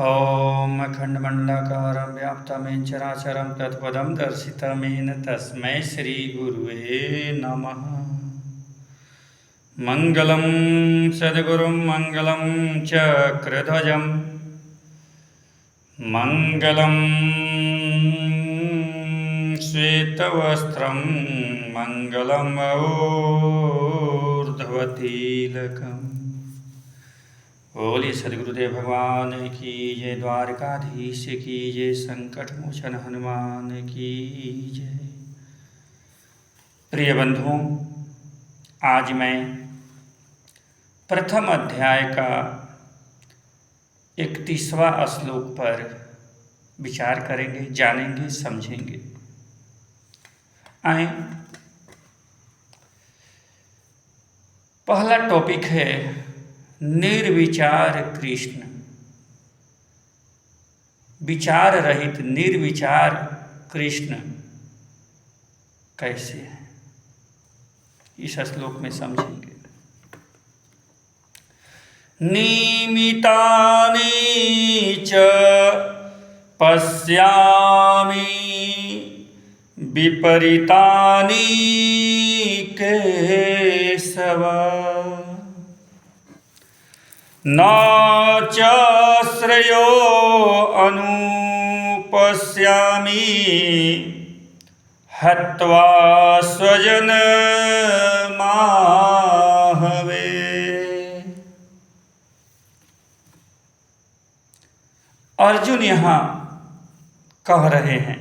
ॐ अखण्डमण्डलाकारं व्याप्तमेन चराचरं तत्पदं दर्शितमेन तस्मै श्रीगुरुवे नमः। मङ्गलं सद्गुरुं मङ्गलं चक्रध्वजं मङ्गलं श्वेतवस्त्रं मङ्गलं ऊर्ध्वतिलकम्। बोलिए सदगुरुदेव भगवान की जय, द्वारकाधीश की जय, संकट मोचन हनुमान की जय। प्रिय बंधुओं, आज मैं प्रथम अध्याय का 31वां श्लोक पर विचार करेंगे, जानेंगे, समझेंगे। आए, पहला टॉपिक है निर्विचार कृष्ण। विचार रहित निर्विचार कृष्ण कैसे है, इस श्लोक में समझेंगे। निमितानि च पश्यामि विपरीतानि केशव न च श्रेयो अनुपश्यामि हत्वा स्वजनमाहवे। अर्जुन यहाँ कह रहे हैं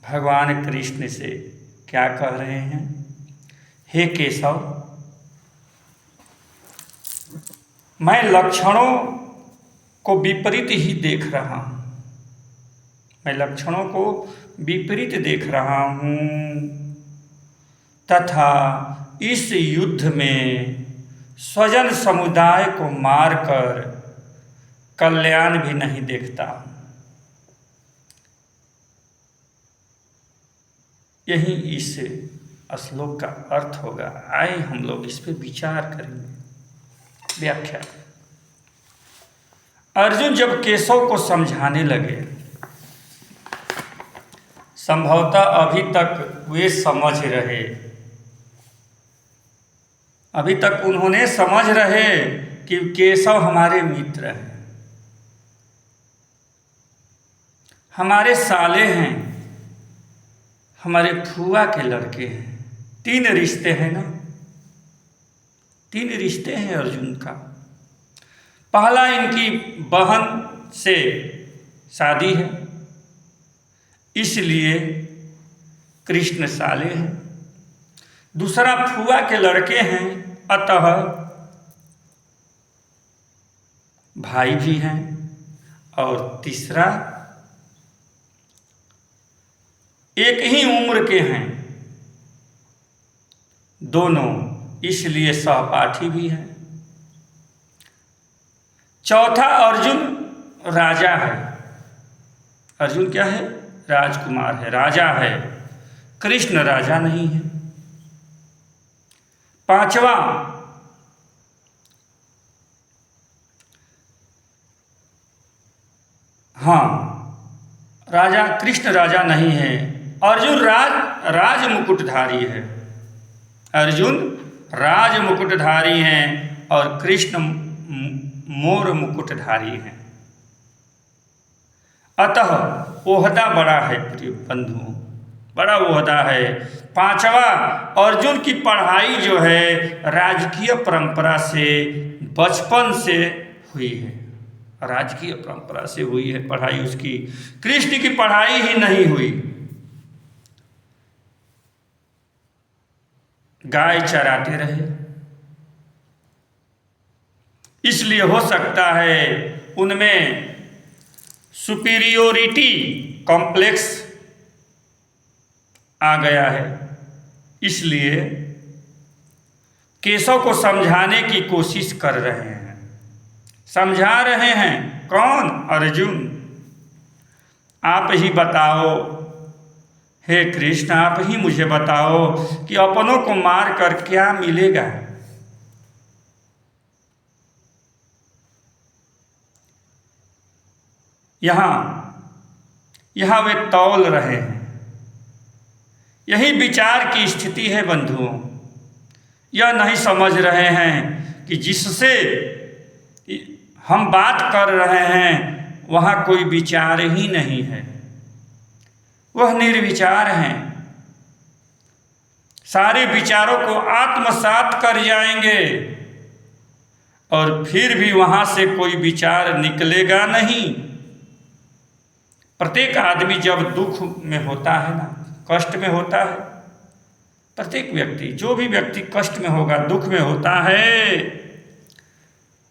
भगवान कृष्ण से, क्या कह रहे हैं? हे केशव, मैं लक्षणों को विपरीत ही देख रहा हूँ। मैं लक्षणों को विपरीत देख रहा हूँ तथा इस युद्ध में स्वजन समुदाय को मारकर कल्याण भी नहीं देखता। यही इस श्लोक का अर्थ होगा। आइए हम लोग इस पर विचार करेंगे। व्याख्या। अर्जुन जब केशव को समझाने लगे, संभवतः अभी तक वे समझ रहे, अभी तक उन्होंने समझ रहे कि केशव हमारे मित्र हैं, हमारे साले हैं, हमारे फुआ के लड़के हैं। 3 रिश्ते हैं ना, 3 रिश्ते हैं अर्जुन का। पहला, इनकी बहन से शादी है, इसलिए कृष्ण साले हैं। दूसरा, फुआ के लड़के हैं, अतः भाई भी हैं। और तीसरा, एक ही उम्र के हैं दोनों, इसलिए सहपाठी भी हैं। चौथा, अर्जुन राजा है। अर्जुन क्या है? राजकुमार है, राजा है। कृष्ण राजा नहीं है। पांचवा, राजा, कृष्ण राजा नहीं है। अर्जुन राज मुकुटधारी है। अर्जुन राज मुकुटधारी हैं और कृष्ण मोर मुकुटधारी हैं। अतः ओहदा बड़ा है। प्रिय बंधुओं, बड़ा ओहदा है। पांचवा, अर्जुन की पढ़ाई जो है राजकीय परंपरा से बचपन से हुई है। राजकीय परंपरा से हुई है पढ़ाई उसकी। कृष्ण की पढ़ाई ही नहीं हुई। गाय चराते रहे, इसलिए हो सकता है उनमें सुपीरियोरिटी कॉम्प्लेक्स आ गया है। इसलिए केशव को समझाने की कोशिश कर रहे हैं। समझा रहे हैं कौन? अर्जुन। आप ही बताओ, हे कृष्ण, आप ही मुझे बताओ कि अपनों को मार कर क्या मिलेगा। यहाँ वे तौल रहे हैं। यही विचार की स्थिति है बंधुओं। यह नहीं समझ रहे हैं कि जिससे हम बात कर रहे हैं वहाँ कोई विचार ही नहीं है, वह निर्विचार हैं। सारे विचारों को आत्मसात कर जाएंगे और फिर भी वहाँ से कोई विचार निकलेगा नहीं। प्रत्येक आदमी जब दुख में होता है ना, कष्ट में होता है, प्रत्येक व्यक्ति, जो भी व्यक्ति कष्ट में होगा, दुख में होता है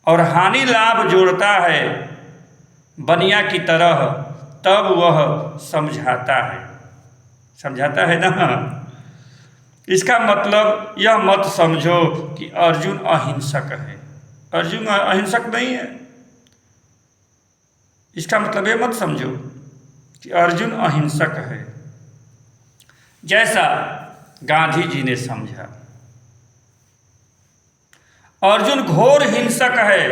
और हानि लाभ जोड़ता है बनिया की तरह, तब वह समझाता है ना। इसका मतलब यह मत समझो कि अर्जुन अहिंसक है। अर्जुन अहिंसक नहीं है। इसका मतलब ये मत समझो कि अर्जुन अहिंसक है, जैसा गांधी जी ने समझा। अर्जुन घोर हिंसक है।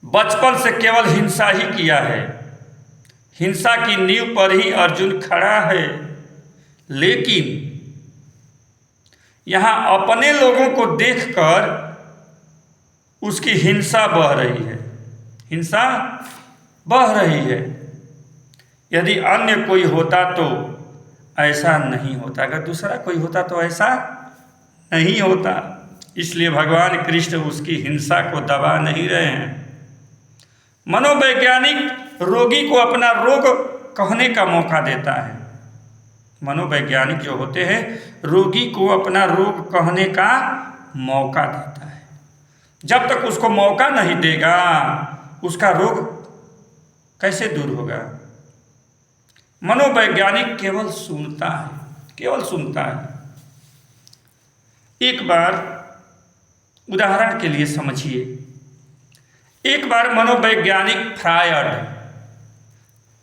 बचपन से केवल हिंसा ही किया है। हिंसा की नींव पर ही अर्जुन खड़ा है। लेकिन यहाँ अपने लोगों को देखकर उसकी हिंसा बह रही है। हिंसा बह रही है। यदि अन्य कोई होता तो ऐसा नहीं होता, अगर दूसरा कोई होता तो ऐसा नहीं होता। इसलिए भगवान कृष्ण उसकी हिंसा को दबा नहीं रहे हैं। मनोवैज्ञानिक रोगी को अपना रोग कहने का मौका देता है। मनोवैज्ञानिक जो होते हैं, रोगी को अपना रोग कहने का मौका देता है। जब तक उसको मौका नहीं देगा, उसका रोग कैसे दूर होगा? मनोवैज्ञानिक केवल सुनता है। एक बार उदाहरण के लिए समझिए। एक बार मनोवैज्ञानिक फ्रायड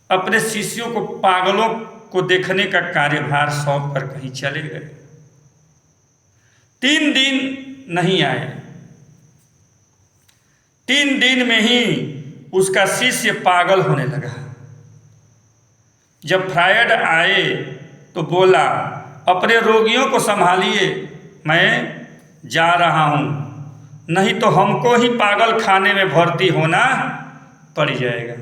अपने शिष्यों को पागलों को देखने का कार्यभार सौंप कर कहीं चले गए। 3 दिन नहीं आए। 3 दिन में ही उसका शिष्य पागल होने लगा। जब फ्रायड आए तो बोला, अपने रोगियों को संभालिए, मैं जा रहा हूं, नहीं तो हमको ही पागल खाने में भर्ती होना पड़ जाएगा।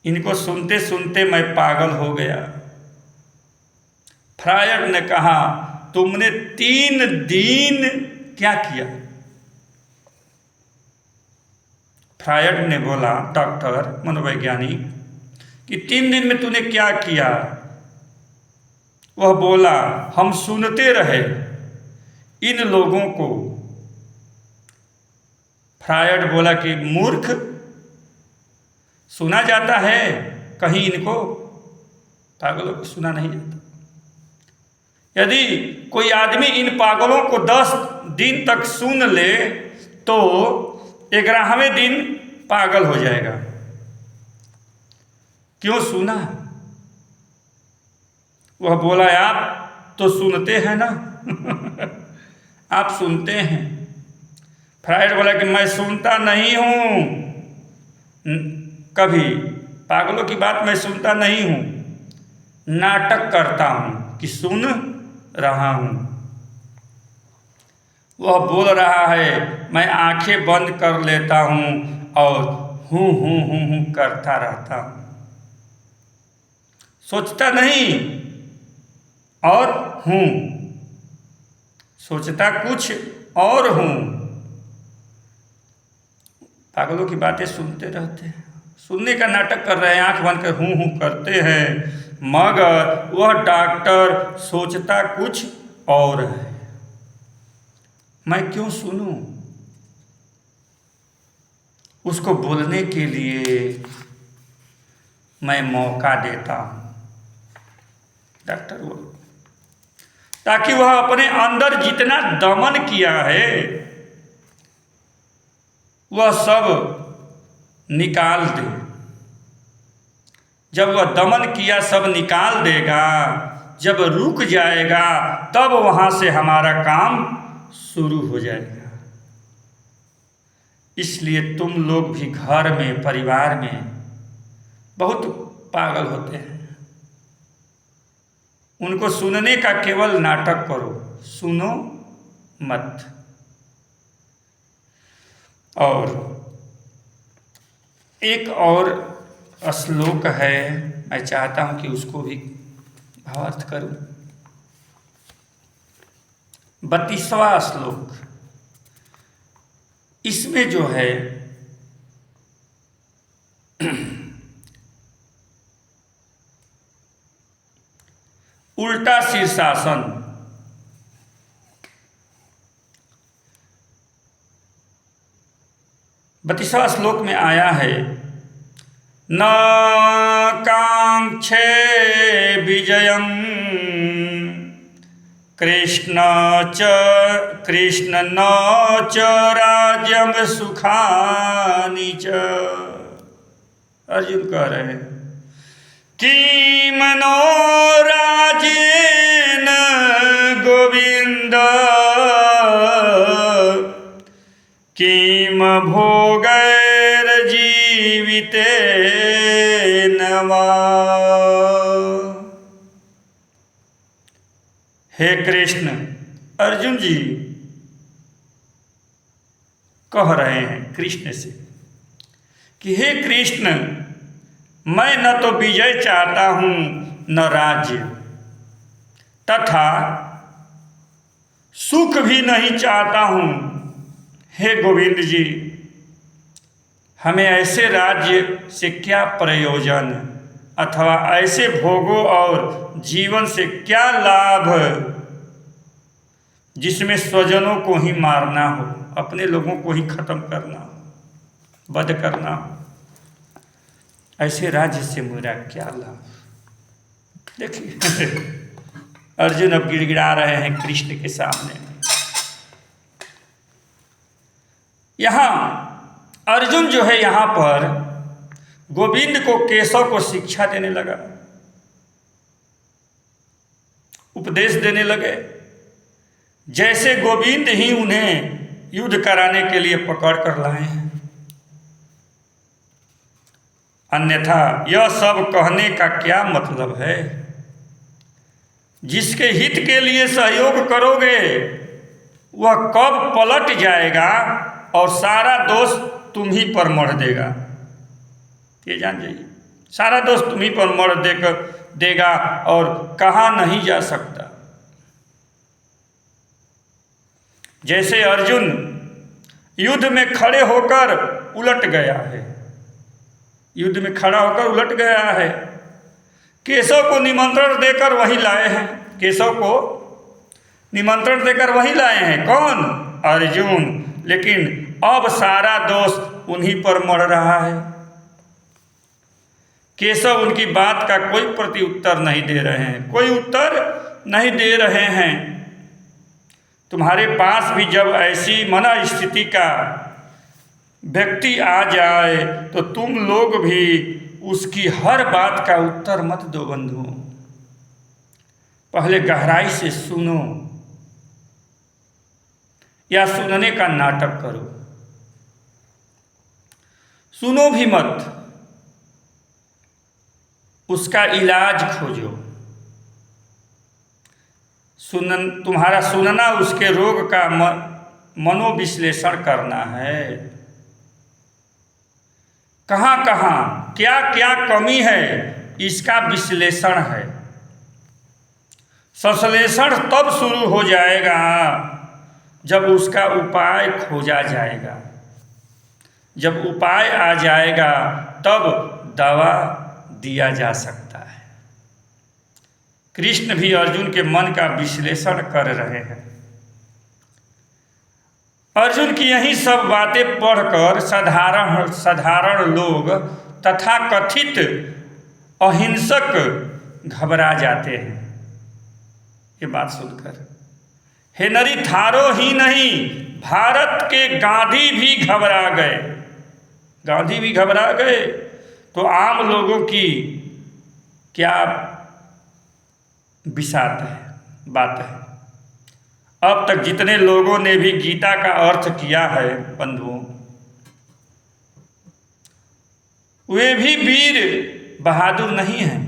इनको सुनते सुनते मैं पागल हो गया। फ्रायड ने कहा, तुमने 3 दिन क्या किया? फ्रायड ने बोला, डॉक्टर मनोवैज्ञानिक, कि 3 दिन में तूने क्या किया? वह बोला, हम सुनते रहे इन लोगों को। फ्रायड बोला कि मूर्ख, सुना जाता है कहीं इनको? पागलों को सुना नहीं जाता। यदि कोई आदमी इन पागलों को 10 दिन तक सुन ले तो 11वें दिन पागल हो जाएगा। क्यों सुना? वह बोला, आप तो सुनते हैं ना। आप सुनते हैं। फ्रायड बोला कि मैं सुनता नहीं हूं, कभी पागलों की बात मैं सुनता नहीं हूं, नाटक करता हूं कि सुन रहा हूं। वह बोल रहा है, मैं आंखें बंद कर लेता हूं और हूं करता रहता हूं। सोचता नहीं और हूं, सोचता कुछ और हूं। पागलों की बातें सुनते रहते हैं, सुनने का नाटक कर रहे हैं, आंख बंद कर हूं करते हैं, मगर वह डॉक्टर सोचता कुछ और है। मैं क्यों सुनूं? उसको बोलने के लिए मैं मौका देता हूं। डॉक्टर बोलो, ताकि वह अपने अंदर जितना दमन किया है वह सब निकाल दे। जब वह दमन किया सब निकाल देगा, जब रुक जाएगा, तब वहां से हमारा काम शुरू हो जाएगा। इसलिए तुम लोग भी घर में, परिवार में बहुत पागल होते हैं। उनको सुनने का केवल नाटक करो, सुनो मत। और एक और श्लोक है, मैं चाहता हूं कि उसको भी भावार्थ करूं। 32वां श्लोक, इसमें जो है उल्टा शीर्षासन, बत्तीसवां श्लोक में आया है, न कांक्षे विजयं कृष्ण न च राज्यम सुखानि च। अर्जुन कह रहे हैं कि मनो राजेन गोविंद किम भोगैर जीविते नवा। हे कृष्ण, अर्जुन जी कह रहे हैं कृष्ण से कि हे कृष्ण, मैं न तो विजय चाहता हूं न राज्य, तथा सुख भी नहीं चाहता हूं। हे गोविंद जी, हमें ऐसे राज्य से क्या प्रयोजन, अथवा ऐसे भोगों और जीवन से क्या लाभ जिसमें स्वजनों को ही मारना हो, अपने लोगों को ही खत्म करना हो, वध करना हो। ऐसे राज्य से मेरा क्या लाभ। देखिए अर्जुन अब गिड़गिड़ा रहे हैं कृष्ण के सामने। यहां अर्जुन जो है यहां पर गोविंद को, केशव को शिक्षा देने लगा, उपदेश देने लगे, जैसे गोविंद ही उन्हें युद्ध कराने के लिए पकड़ कर लाए हैं। अन्यथा यह सब कहने का क्या मतलब है। जिसके हित के लिए सहयोग करोगे वह कब पलट जाएगा और सारा दोष तुम ही पर मढ़ देगा, ये जान जाइए। सारा दोष तुम ही पर मढ़ देगा और कहा नहीं जा सकता। जैसे अर्जुन युद्ध में खड़े होकर उलट गया है, युद्ध में खड़ा होकर उलट गया है। केशव को निमंत्रण देकर वही लाए हैं, केशव को निमंत्रण देकर वही लाए हैं। कौन? अर्जुन। लेकिन अब सारा दोष उन्हीं पर मढ़ रहा है। केशव उनकी बात का कोई प्रति उत्तर नहीं दे रहे हैं, कोई उत्तर नहीं दे रहे हैं। तुम्हारे पास भी जब ऐसी मन स्थिति का व्यक्ति आ जाए तो तुम लोग भी उसकी हर बात का उत्तर मत दो बंधु, पहले गहराई से सुनो या सुनने का नाटक करो। सुनो भी मत, उसका इलाज खोजो। तुम्हारा सुनना उसके रोग का मनोविश्लेषण करना है। कहाँ कहाँ क्या क्या कमी है इसका विश्लेषण है। संश्लेषण तब शुरू हो जाएगा जब उसका उपाय खोजा जाएगा। जब उपाय आ जाएगा तब दवा दिया जा सकता है। कृष्ण भी अर्जुन के मन का विश्लेषण कर रहे हैं। अर्जुन की यही सब बातें पढ़कर साधारण लोग तथा कथित अहिंसक घबरा जाते हैं। ये बात सुनकर हे नरी, थारो ही नहीं भारत के गांधी भी घबरा गए। गांधी भी घबरा गए तो आम लोगों की क्या विषाद है, बात है। अब तक जितने लोगों ने भी गीता का अर्थ किया है बंधुओं, वे भी वीर बहादुर नहीं हैं।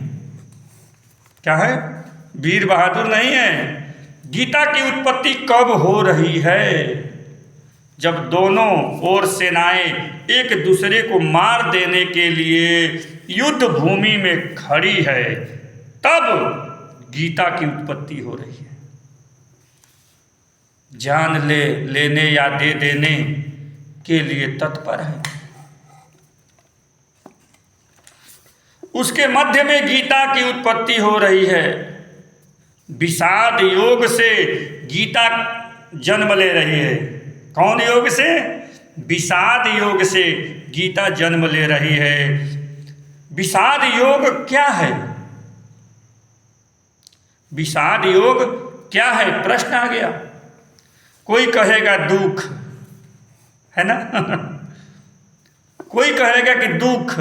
क्या है? वीर बहादुर नहीं है। गीता की उत्पत्ति कब हो रही है? जब दोनों ओर सेनाएं एक दूसरे को मार देने के लिए युद्ध भूमि में खड़ी है, तब गीता की उत्पत्ति हो रही है। जान लेने या दे देने के लिए तत्पर है। उसके मध्य में गीता की उत्पत्ति हो रही है। विषाद योग से गीता जन्म ले रही है। कौन योग से? विषाद योग से गीता जन्म ले रही है। विषाद योग क्या है? विषाद योग क्या है? प्रश्न आ गया। कोई कहेगा दुख, है ना? कोई कहेगा कि दुख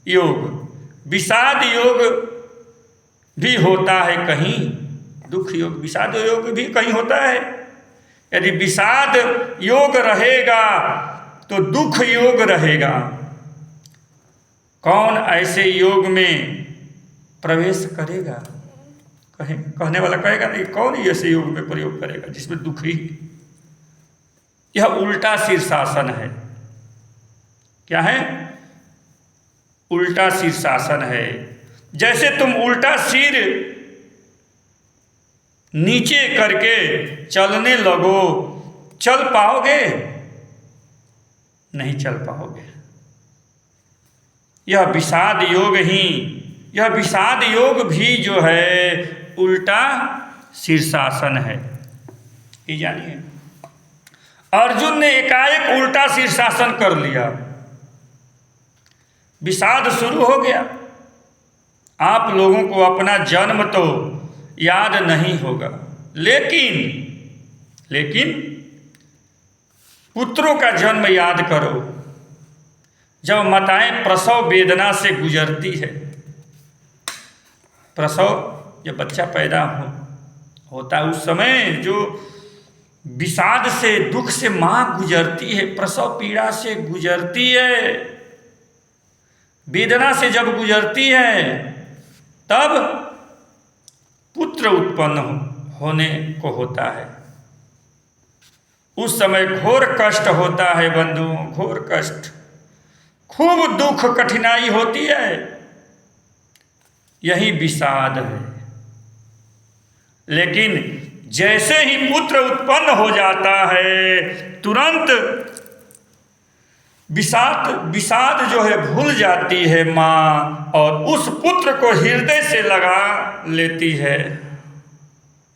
योग। विषाद योग भी होता है कहीं, दुख योग, विषाद योग भी कहीं होता है। यदि विषाद योग रहेगा तो दुख योग रहेगा। कौन ऐसे योग में प्रवेश करेगा? कहने वाला कहेगा नहीं, कौन ऐसे योग में प्रयोग करेगा जिसमें दुख ही? यह उल्टा शीर्षासन है। क्या है? उल्टा शीर्षासन है। जैसे तुम उल्टा सिर नीचे करके चलने लगो, चल पाओगे? नहीं चल पाओगे। यह विषाद योग ही, यह विषाद योग भी जो है उल्टा शीर्षासन है। ये जानिए, अर्जुन ने एकाएक उल्टा शीर्षासन कर लिया, विषाद शुरू हो गया। आप लोगों को अपना जन्म तो याद नहीं होगा, लेकिन पुत्रों का जन्म याद करो। जब माताएं प्रसव वेदना से गुजरती है, प्रसव जब बच्चा पैदा होता है उस समय जो विषाद से, दुख से माँ गुजरती है, प्रसव पीड़ा से गुजरती है, वेदना से जब गुजरती है, तब पुत्र उत्पन्न होने को होता है। उस समय घोर कष्ट होता है बंधुओं, घोर कष्ट, खूब दुख कठिनाई होती है। यही विषाद है। लेकिन जैसे ही पुत्र उत्पन्न हो जाता है, तुरंत विषाद जो है भूल जाती है माँ, और उस पुत्र को हृदय से लगा लेती है।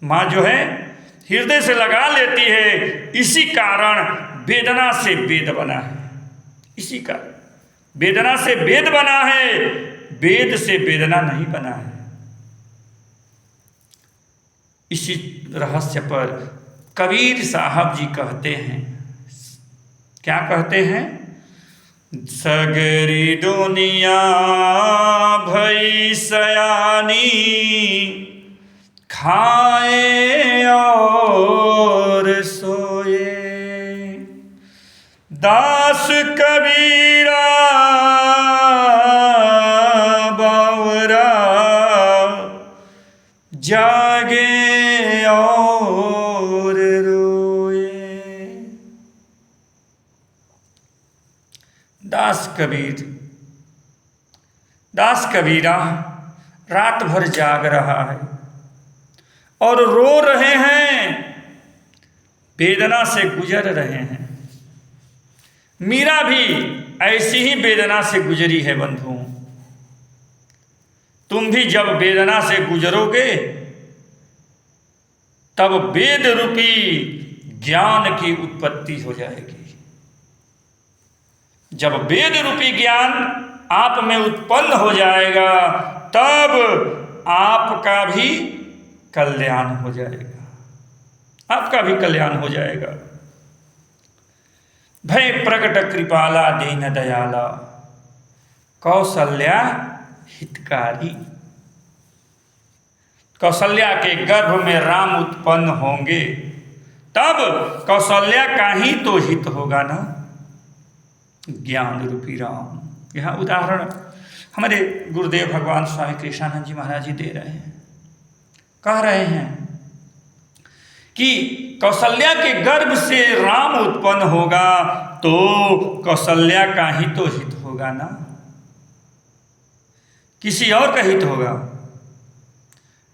माँ जो है हृदय से लगा लेती है। इसी कारण वेदना से वेद बना है। इसी कारण वेदना से वेद बना है, वेद से वेदना नहीं बना है। इसी रहस्य पर कबीर साहब जी कहते हैं, क्या कहते हैं? सगरी दुनिया भई सयानी, खाए और सोए, दास कबीरा बावरा, जागे और रोए। दास कबीरा रात भर जाग रहा है और रो रहे हैं, वेदना से गुजर रहे हैं। मीरा भी ऐसी ही वेदना से गुजरी है बंधुओं। तुम भी जब वेदना से गुजरोगे, तब वेद रूपी ज्ञान की उत्पत्ति हो जाएगी। जब वेद रूपी ज्ञान आप में उत्पन्न हो जाएगा, तब आपका भी कल्याण हो जाएगा। आपका भी कल्याण हो जाएगा। भय प्रकट कृपाला दीन दयाला, कौशल्या हितकारी। कौशल्या के गर्भ में राम उत्पन्न होंगे, तब कौशल्या का ही तो हित होगा ना, ज्ञान रूपी राम। यह उदाहरण हमारे गुरुदेव भगवान स्वामी कृष्णानंद जी महाराज जी दे रहे हैं। कह रहे हैं कि कौशल्या के गर्भ से राम उत्पन्न होगा तो कौशल्या का ही तो हित होगा ना, किसी और का हित होगा।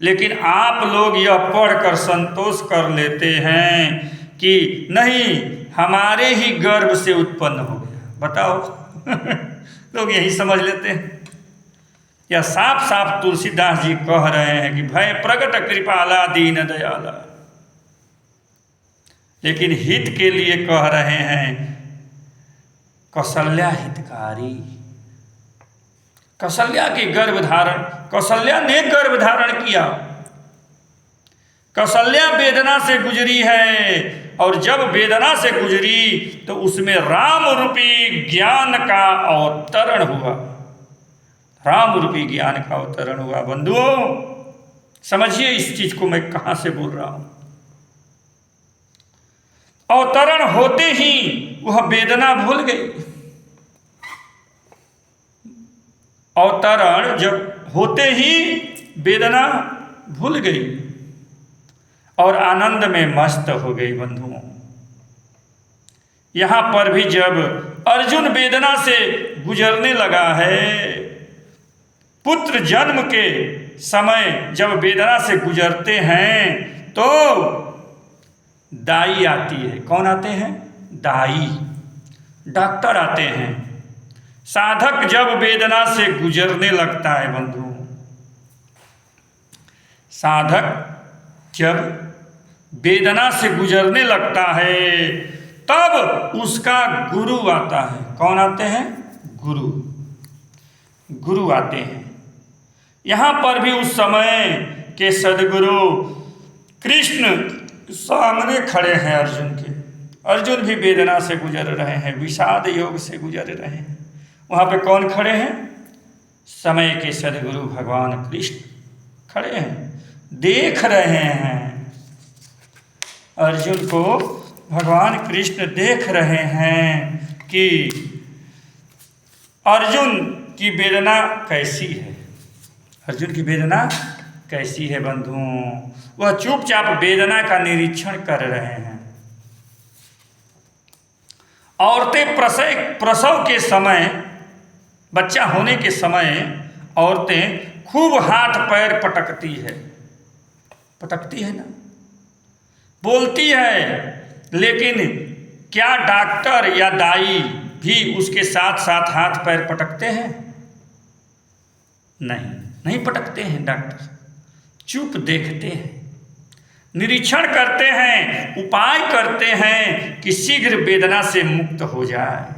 लेकिन आप लोग यह पढ़कर संतोष कर लेते हैं कि नहीं, हमारे ही गर्भ से उत्पन्न हो गया। बताओ लोग यही समझ लेते हैं। या साफ साफ तुलसीदास जी कह रहे हैं कि भय प्रगट कृपाला दीन दयाला, लेकिन हित के लिए कह रहे हैं कौशल्या हितकारी। कौशल्या की गर्भधारण, कौशल्या ने गर्भधारण किया। कौशल्या वेदना से गुजरी है, और जब वेदना से गुजरी तो उसमें राम रूपी ज्ञान का अवतरण हुआ। राम रूपी ज्ञान का अवतरण हुआ। बंधुओं समझिए इस चीज को मैं कहां से बोल रहा हूं। अवतरण होते ही वह वेदना भूल गई। अवतरण जब होते ही वेदना भूल गई और आनंद में मस्त हो गई। बंधुओं यहां पर भी जब अर्जुन वेदना से गुजरने लगा है, पुत्र जन्म के समय जब वेदना से गुजरते हैं तो दाई आती है। कौन आते हैं? दाई, डॉक्टर आते हैं। साधक जब वेदना से गुजरने लगता है बंधु, साधक जब वेदना से गुजरने लगता है तब उसका गुरु आता है। कौन आते हैं? गुरु, गुरु आते हैं। यहां पर भी उस समय के सदगुरु कृष्ण सामने खड़े हैं अर्जुन के। अर्जुन भी वेदना से गुजर रहे हैं, विषाद योग से गुजर रहे हैं। वहां पे कौन खड़े हैं? समय के सदगुरु भगवान कृष्ण खड़े हैं, देख रहे हैं अर्जुन को। भगवान कृष्ण देख रहे हैं कि अर्जुन की वेदना कैसी है। अर्जुन की वेदना कैसी है बंधुओं? वह चुपचाप वेदना का निरीक्षण कर रहे हैं। औरतें प्रसव के समय, बच्चा होने के समय औरतें खूब हाथ पैर पटकती है ना, बोलती है। लेकिन क्या डॉक्टर या दाई भी उसके साथ साथ हाथ पैर पटकते हैं? नहीं पटकते हैं। डॉक्टर चुप देखते हैं, निरीक्षण करते हैं, उपाय करते हैं कि शीघ्र वेदना से मुक्त हो जाए।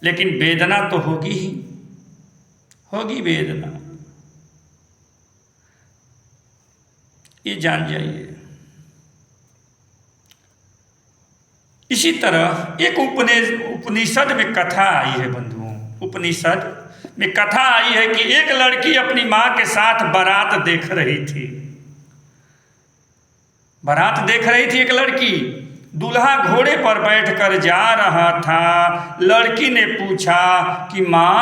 लेकिन वेदना तो होगी ही, होगी वेदना, ये जान जाइए। इसी तरह एक उपनिषद में कथा आई है बंधुओं। उपनिषद में कथा आई है कि एक लड़की अपनी मां के साथ बारात देख रही थी। बारात देख रही थी एक लड़की, दूल्हा घोड़े पर बैठकर जा रहा था। लड़की ने पूछा कि मां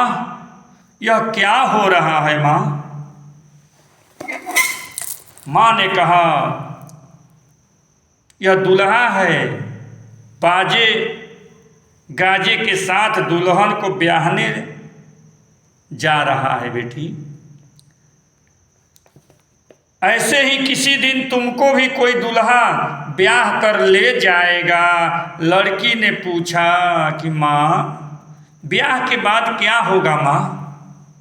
यह क्या हो रहा है मां? मां ने कहा यह दूल्हा है, बाजे गाजे के साथ दुल्हन को ब्याहने जा रहा है बेटी। ऐसे ही किसी दिन तुमको भी कोई दूल्हा ब्याह कर ले जाएगा। लड़की ने पूछा कि माँ ब्याह के बाद क्या होगा माँ?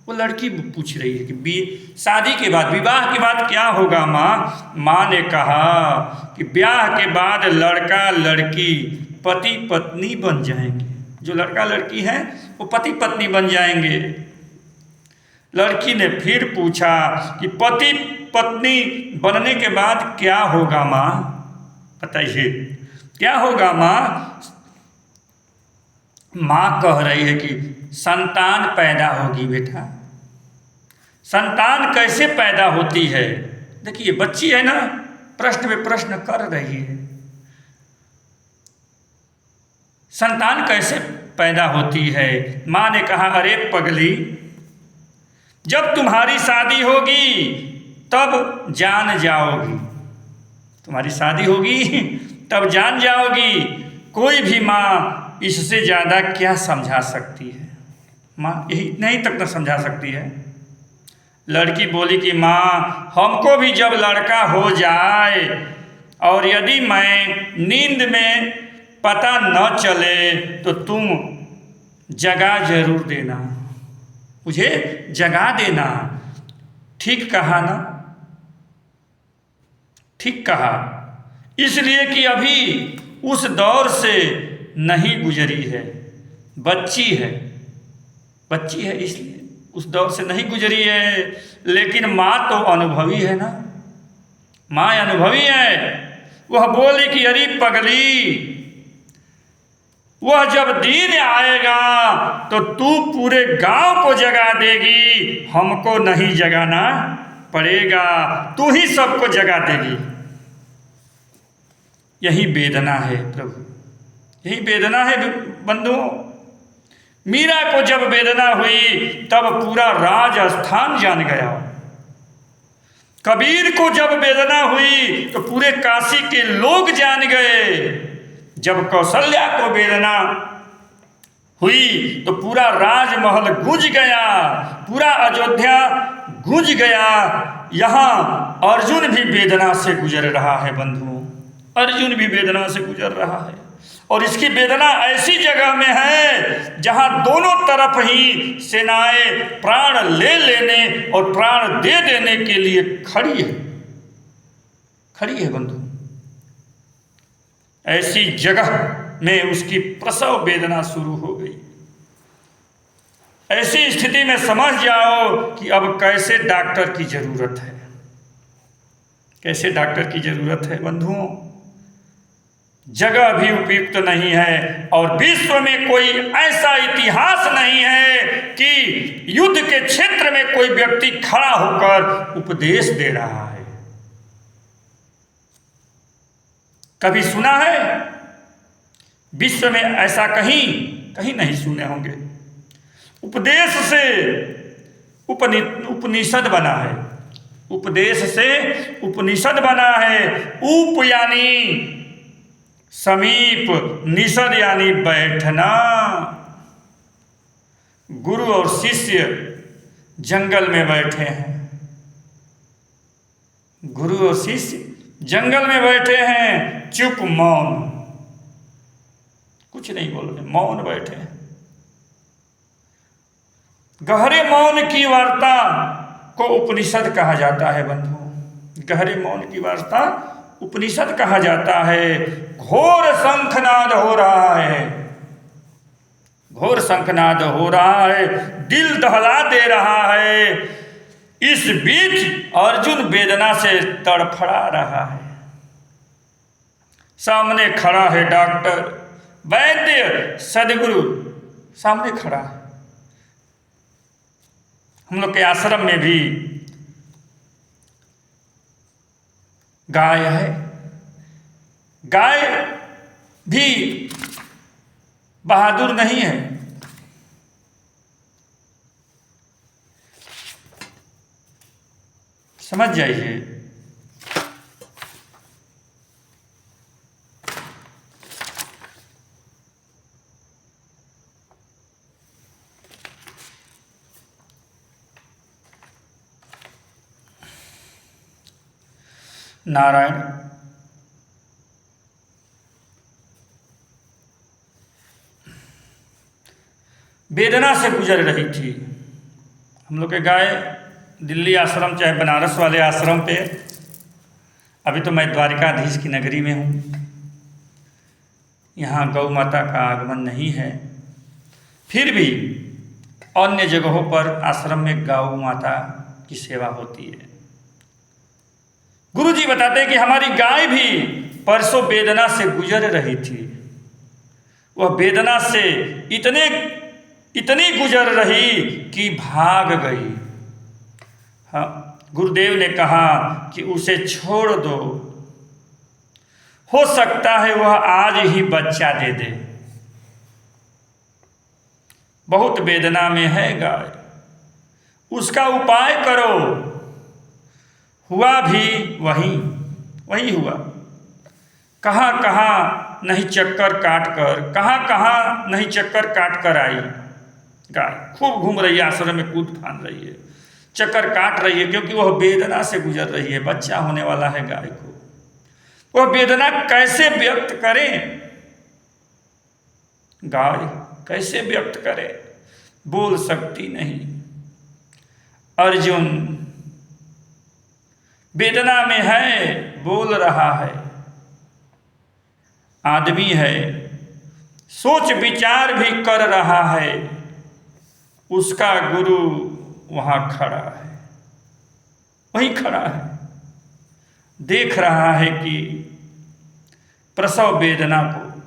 वो लड़की पूछ रही है कि शादी के बाद, विवाह के बाद क्या होगा माँ? माँ ने कहा कि ब्याह के बाद लड़का लड़की पति पत्नी बन जाएंगे। जो लड़का लड़की हैं वो पति पत्नी बन जाएंगे। लड़की ने फिर पूछा कि पति पत्नी बनने के बाद क्या होगा माँ? बताइए क्या होगा माँ? माँ कह रही है कि संतान पैदा होगी बेटा। संतान कैसे पैदा होती है? देखिए बच्ची है ना, प्रश्न पे प्रश्न कर रही है। संतान कैसे पैदा होती है। माँ ने कहा, अरे पगली, जब तुम्हारी शादी होगी तब जान जाओगी, तुम्हारी शादी होगी तब जान जाओगी। कोई भी माँ इससे ज़्यादा क्या समझा सकती है? माँ यही नहीं तक न समझा सकती है। लड़की बोली कि माँ, हमको भी जब लड़का हो जाए और यदि मैं नींद में पता न चले तो तुम जगा जरूर देना, मुझे जगा देना। ठीक कहा ना? ठीक कहा, इसलिए कि अभी उस दौर से नहीं गुजरी है, बच्ची है, बच्ची है, इसलिए उस दौर से नहीं गुजरी है। लेकिन माँ तो अनुभवी है ना, माँ अनुभवी है। वह बोली कि अरे पगली, वह जब दिन आएगा तो तू पूरे गांव को जगा देगी, हमको नहीं जगाना पड़ेगा, तू ही सबको जगा देगी। यही वेदना है प्रभु, यही वेदना है बंधुओं। मीरा को जब वेदना हुई तब पूरा राजस्थान जान गया। कबीर को जब वेदना हुई तो पूरे काशी के लोग जान गए। जब कौशल्या को वेदना हुई तो पूरा राजमहल गूंज गया, पूरा अयोध्या गूंज गया। यहाँ अर्जुन भी वेदना से गुजर रहा है बंधुओं, अर्जुन भी वेदना से गुजर रहा है। और इसकी वेदना ऐसी जगह में है जहां दोनों तरफ ही सेनाएं प्राण ले लेने और प्राण दे देने के लिए खड़ी है, खड़ी है बंधु। ऐसी जगह में उसकी प्रसव वेदना शुरू हो गई। ऐसी स्थिति में समझ जाओ कि अब कैसे डॉक्टर की जरूरत है, कैसे डॉक्टर की जरूरत है बंधुओं। जगह भी उपयुक्त नहीं है और विश्व में कोई ऐसा इतिहास नहीं है कि युद्ध के क्षेत्र में कोई व्यक्ति खड़ा होकर उपदेश दे रहा है। कभी सुना है? विश्व में ऐसा कहीं कहीं नहीं सुने होंगे। उपदेश से उपनिषद बना है, उपदेश से उपनिषद बना है। उप यानी समीप, निषद यानी बैठना। गुरु और शिष्य जंगल में बैठे हैं, गुरु और शिष्य जंगल में बैठे हैं, चुप मौन, कुछ नहीं बोल रहे, मौन बैठे हैं। गहरे मौन की वार्ता को उपनिषद कहा जाता है बंधु, गहरे मौन की वार्ता उपनिषद कहा जाता है। घोर शंखनाद हो रहा है, घोर शंखनाद हो रहा है, दिल दहला दे रहा है। इस बीच अर्जुन वेदना से तड़फड़ा रहा है। सामने खड़ा है डॉक्टर, वैद्य, सदगुरु सामने खड़ा है। हम लोग के आश्रम में भी गाय है, गाय भी बहादुर नहीं है। समझ जाइए। नारायण वेदना से गुजर रही थी। हम लोग के गाय दिल्ली आश्रम चाहे बनारस वाले आश्रम पे, अभी तो मैं द्वारिकाधीश की नगरी में हूँ, यहाँ गौ माता का आगमन नहीं है। फिर भी अन्य जगहों पर आश्रम में गौ माता की सेवा होती है। गुरुजी बताते हैं कि हमारी गाय भी परसों वेदना से गुजर रही थी। वह वेदना से इतनी गुजर रही कि भाग गई। हाँ, गुरुदेव ने कहा कि उसे छोड़ दो, हो सकता है वह आज ही बच्चा दे दे। बहुत वेदना में है गाय, उसका उपाय करो। हुआ भी वही हुआ। कहाँ कहाँ नहीं चक्कर काट कर, कहाँ कहाँ नहीं चक्कर काट कर आई गाय। खूब घूम रही है, आश्रम में कूद फान रही है, चक्कर काट रही है, क्योंकि वह वेदना से गुजर रही है। बच्चा होने वाला है गाय को, वह वेदना कैसे व्यक्त करें? गाय कैसे व्यक्त करे? बोल सकती नहीं। अर्जुन वेदना में है, बोल रहा है, आदमी है, सोच विचार भी कर रहा है। उसका गुरु वहां खड़ा है, वहीं खड़ा है, देख रहा है कि प्रसव वेदना को,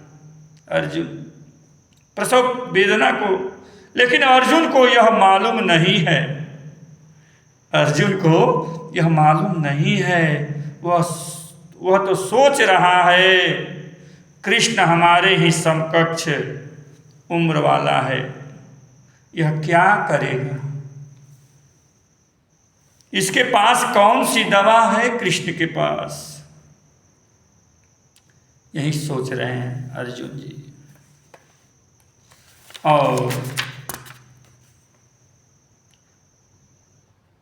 अर्जुन प्रसव वेदना को। लेकिन अर्जुन को यह मालूम नहीं है, अर्जुन को यह मालूम नहीं है। वह तो सोच रहा है कृष्ण हमारे ही समकक्ष उम्र वाला है, यह क्या करेगा? इसके पास कौन सी दवा है कृष्ण के पास? यही सोच रहे हैं अर्जुन जी। और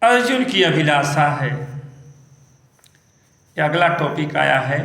अर्जुन की अभिलाषा है, यह अगला टॉपिक आया है,